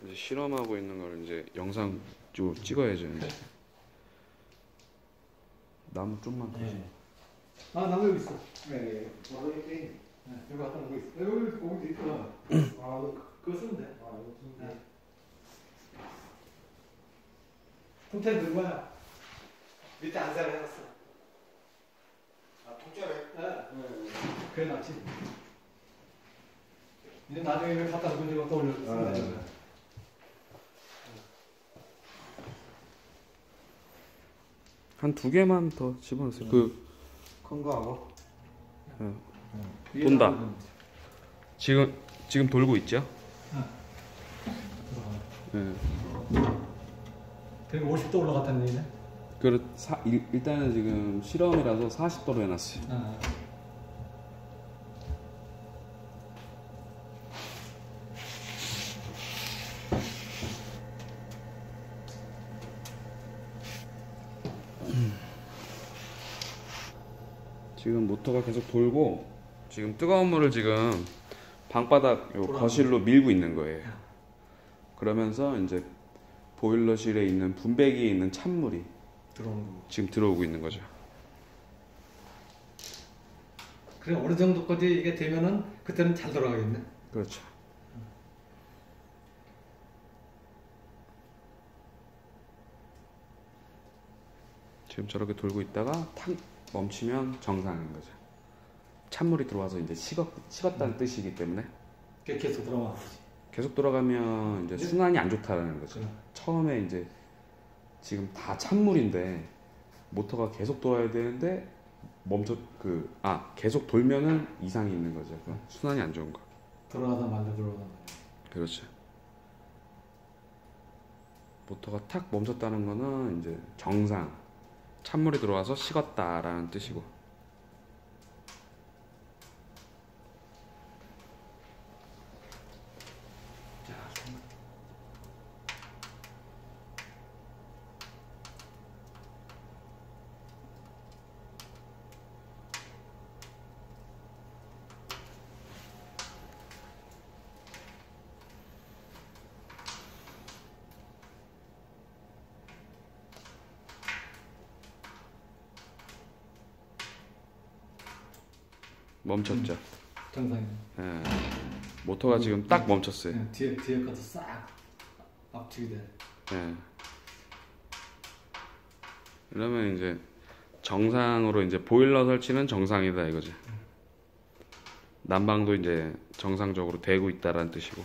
이제 실험하고 있는 걸 이제 영상 좀 찍어야죠. 이제. 나무 좀만 더. 네. 아, 나무 여기 있어. 네, 바로 이렇게. 네, 여기 갖다 놓고 있어. 여기 있구나. 아, 그거 쓰면 돼. 아, 이거 좀. 네. 통째로 넣은 거야. 밑에 안사를 해놨어. 아, 통째로. 네. 그래 낫지. 이제 나중에 여기 갖다 놓고 이제 또 올려주면 돼. 한 두 개만 더 집어넣으세요. 그 큰 거하고. 돈다. 지금 돌고 있죠? 네. 그리고 50도 올라갔다는 얘기네. 일단은 지금 실험이라서 40도로 해놨어요. 지금 모터가 계속 돌고 지금 뜨거운 물을 지금 방바닥 요 거실로 밀고 있는 거예요. 그러면서 이제 보일러실에 있는 분배기에 있는 찬물이 들어오는 거. 지금 들어오고 있는 거죠. 그래 어느 정도까지 이게 되면은 그때는 잘 돌아가겠네. 그렇죠. 지금 저렇게 돌고 있다가 탁 멈추면 정상인 거죠. 찬물이 들어와서 이제 식었다는 뜻이기 때문에 계속 들어가. 계속 돌아가면 이제 순환이 안 좋다라는 거죠. 그래. 처음에 이제 지금 다 찬물인데 모터가 계속 돌아야 되는데 계속 돌면은 이상이 있는 거죠. 순환이 안 좋은 거. 들어가다 말다 들어가다. 그렇죠. 모터가 탁 멈췄다는 거는 이제 정상, 찬물이 들어와서 식었다라는 뜻이고. 멈췄죠. 정상이네. 예. 모터가 지금 딱 멈췄어요. 네, 뒤에 가서 싹 압축이 돼. 예. 이러면 이제 정상으로 이제 보일러 설치는 정상이다 이거지. 난방도 이제 정상적으로 되고 있다라는 뜻이고.